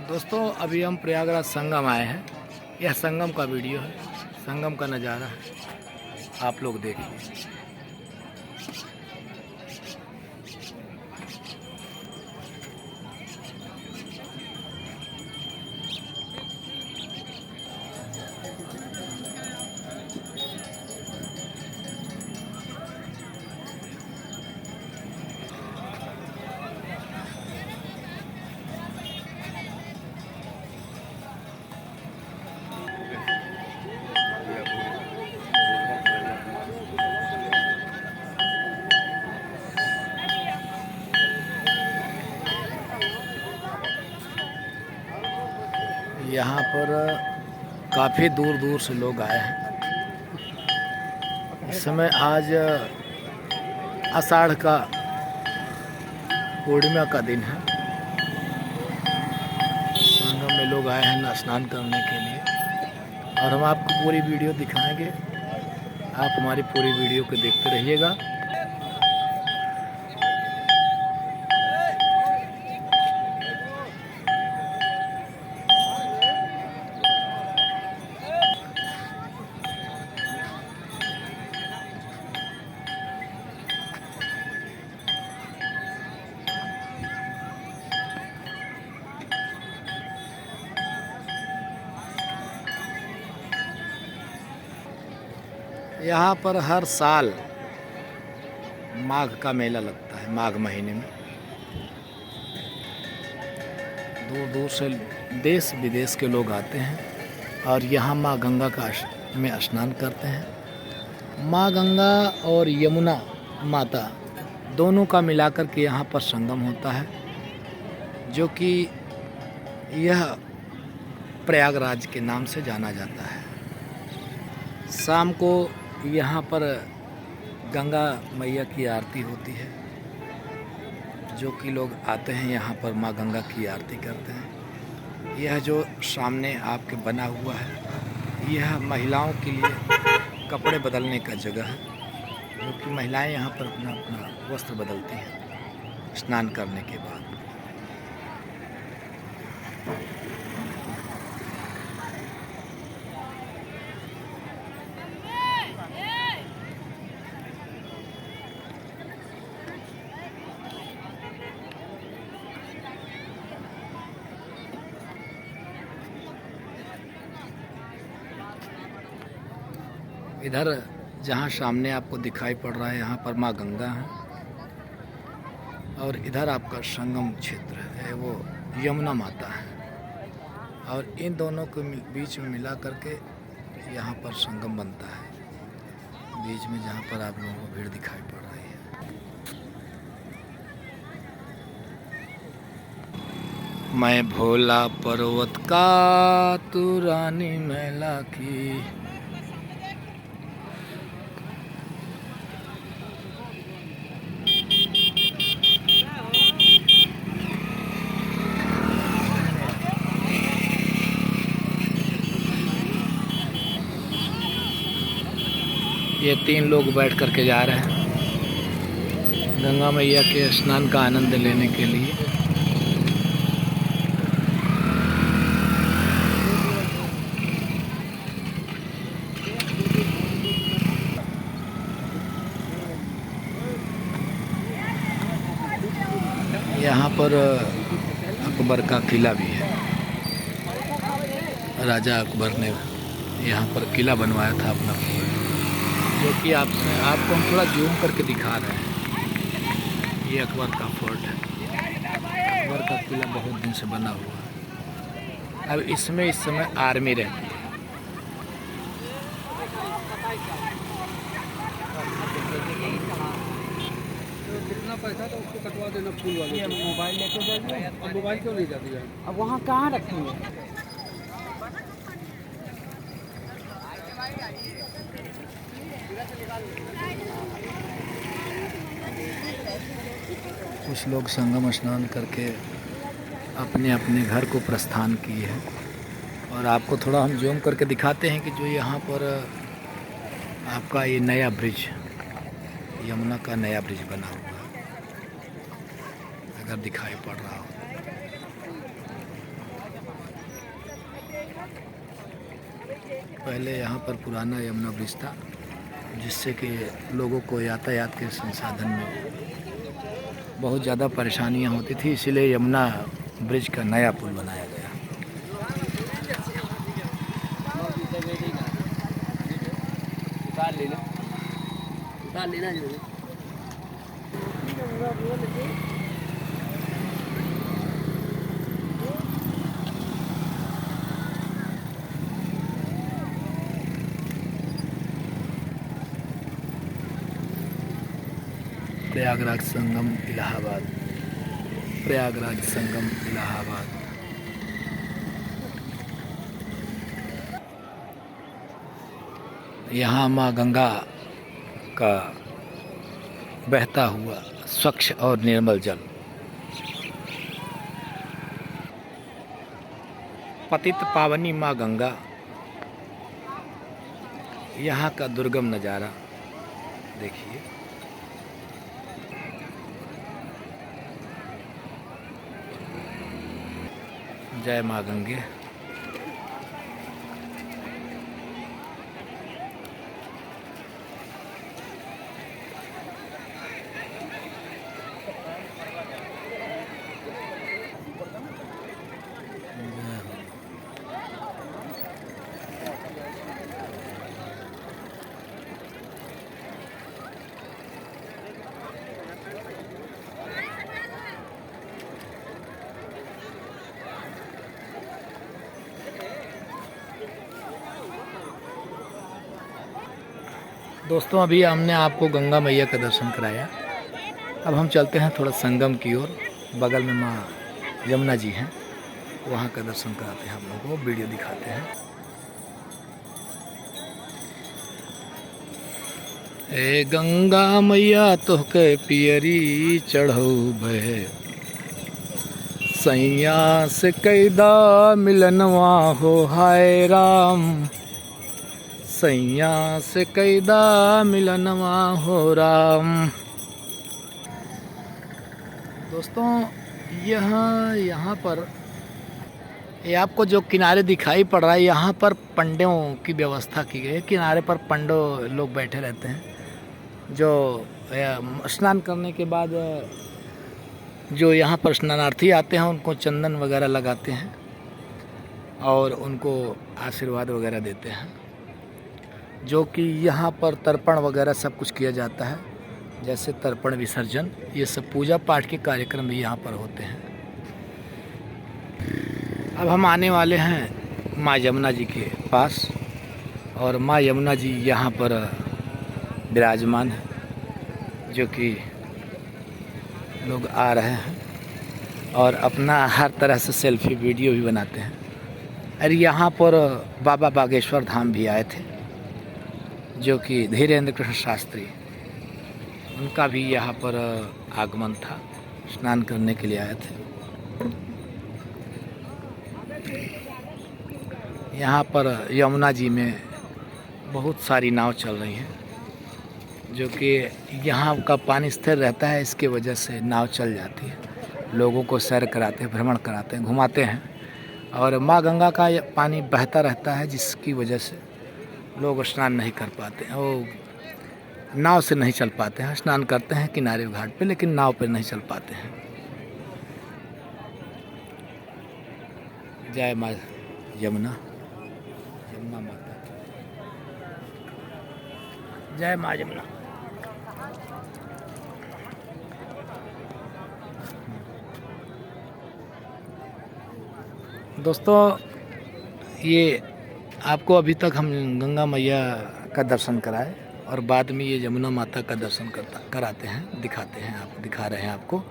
दोस्तों अभी हम प्रयागराज संगम आए हैं। यह संगम का वीडियो है, संगम का नज़ारा है, आप लोग देखिए। यहाँ पर काफ़ी दूर दूर से लोग आए हैं। इस समय आज आषाढ़ का पूर्णिमा का दिन है। संगम में लोग आए हैं स्नान करने के लिए और हम आपको पूरी वीडियो दिखाएंगे। आप हमारी पूरी वीडियो को देखते रहिएगा। यहाँ पर हर साल माघ का मेला लगता है। माघ महीने में दूर दूर से देश विदेश के लोग आते हैं और यहाँ माँ गंगा का में स्नान करते हैं। माँ गंगा और यमुना माता दोनों का मिलाकर के यहाँ पर संगम होता है, जो कि यह प्रयागराज के नाम से जाना जाता है। शाम को यहाँ पर गंगा मैया की आरती होती है, जो कि लोग आते हैं यहाँ पर माँ गंगा की आरती करते हैं। यह जो सामने आपके बना हुआ है, यह महिलाओं के लिए कपड़े बदलने का जगह है, जो कि महिलाएं यहाँ पर अपना अपना वस्त्र बदलती हैं स्नान करने के बाद। इधर जहाँ सामने आपको दिखाई पड़ रहा है, यहाँ पर माँ गंगा है और इधर आपका संगम क्षेत्र है, वो यमुना माता है। और इन दोनों के बीच में मिला करके यहाँ पर संगम बनता है, बीच में जहाँ पर आप लोगों को भीड़ दिखाई पड़ रही है। मैं भोला पर्वत का तू रानी मैला की। ये 3 लोग बैठ करके जा रहे हैं गंगा मैया के स्नान का आनंद लेने के लिए। यहाँ पर अकबर का किला भी है। राजा अकबर ने यहाँ पर किला बनवाया था अपना, जो कि आपको हम थोड़ा जूम करके दिखा रहे हैं। ये अकबर का फोर्ट है। अकबर का किला बहुत दिन से बना हुआ है। अब इसमें इस समय आर्मी रहती है। कितना पैसा तो उसको कटवा देना फूल वाले। मोबाइल लेके जाइए। अब मोबाइल क्यों नहीं जाती है? अब वहाँ कहाँ रखेंगे? कुछ लोग संगम स्नान करके अपने अपने घर को प्रस्थान किए हैं और आपको थोड़ा हम जूम करके दिखाते हैं कि जो यहाँ पर आपका ये नया ब्रिज, यमुना का नया ब्रिज बना हुआ है, अगर दिखाई पड़ रहा हो। पहले यहाँ पर पुराना यमुना ब्रिज था, जिससे कि लोगों को यातायात के संसाधन में बहुत ज़्यादा परेशानियाँ होती थी, इसीलिए यमुना ब्रिज का नया पुल बनाया गया। प्रयागराज संगम इलाहाबाद, प्रयागराज संगम इलाहाबाद। यहाँ माँ गंगा का बहता हुआ स्वच्छ और निर्मल जल, पतित पावनी माँ गंगा, यहाँ का दुर्गम नज़ारा देखिए। जय माँ गंगे। दोस्तों, अभी हमने आपको गंगा मैया का दर्शन कराया। अब हम चलते हैं थोड़ा संगम की ओर। बगल में माँ यमुना जी हैं, वहाँ का दर्शन कराते हैं आप लोगों को, वीडियो दिखाते हैं। ए गंगा मैया तोहके पियरी चढ़ऊ बहे, सैया से कैदा मिलनवा हो हाय राम, सैया से कैदा मिलनवा हो राम। दोस्तों, यहाँ पर ये आपको जो किनारे दिखाई पड़ रहा है, यहाँ पर पंडों की व्यवस्था की गई है। किनारे पर पंडो लोग बैठे रहते हैं, जो स्नान करने के बाद जो यहाँ पर स्नानार्थी आते हैं उनको चंदन वगैरह लगाते हैं और उनको आशीर्वाद वगैरह देते हैं। जो कि यहाँ पर तर्पण वगैरह सब कुछ किया जाता है, जैसे तर्पण विसर्जन, ये सब पूजा पाठ के कार्यक्रम भी यहाँ पर होते हैं। अब हम आने वाले हैं माँ यमुना जी के पास, और माँ यमुना जी यहाँ पर विराजमान है, जो कि लोग आ रहे हैं और अपना हर तरह से सेल्फी वीडियो भी बनाते हैं। और यहाँ पर बाबा बागेश्वर धाम भी आए थे, जो कि धीरेन्द्र कृष्ण शास्त्री, उनका भी यहाँ पर आगमन था, स्नान करने के लिए आए थे। यहाँ पर यमुना जी में बहुत सारी नाव चल रही हैं, जो कि यहाँ का पानी स्थिर रहता है, इसके वजह से नाव चल जाती है, लोगों को सैर कराते हैं, भ्रमण कराते हैं, घुमाते हैं। और माँ गंगा का पानी बहता रहता है, जिसकी वजह से लोग स्नान नहीं कर पाते हैं, वो नाव से नहीं चल पाते हैं। स्नान करते हैं किनारे घाट पे, लेकिन नाव पे नहीं चल पाते हैं। जय माँ यमुना, यमुना माता, जय माँ यमुना। दोस्तों, ये आपको अभी तक हम गंगा मैया का दर्शन कराए और बाद में ये यमुना माता का दर्शन कराते हैं, दिखा रहे हैं आपको।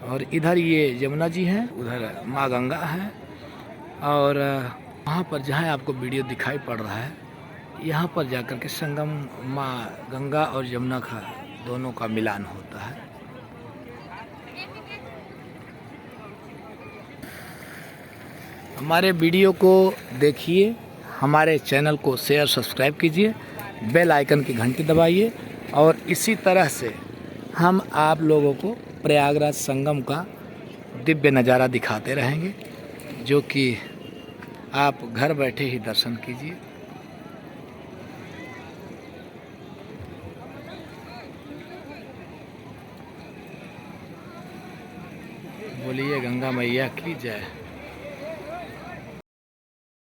और इधर ये यमुना जी हैं, उधर माँ गंगा है, और वहाँ पर जहाँ आपको वीडियो दिखाई पड़ रहा है, यहाँ पर जाकर के संगम माँ गंगा और यमुना का दोनों का मिलान होता है। हमारे वीडियो को देखिए, हमारे चैनल को शेयर सब्सक्राइब कीजिए, बेल आइकन की घंटी दबाइए, और इसी तरह से हम आप लोगों को प्रयागराज संगम का दिव्य नज़ारा दिखाते रहेंगे, जो कि आप घर बैठे ही दर्शन कीजिए। बोलिए गंगा मैया की जय।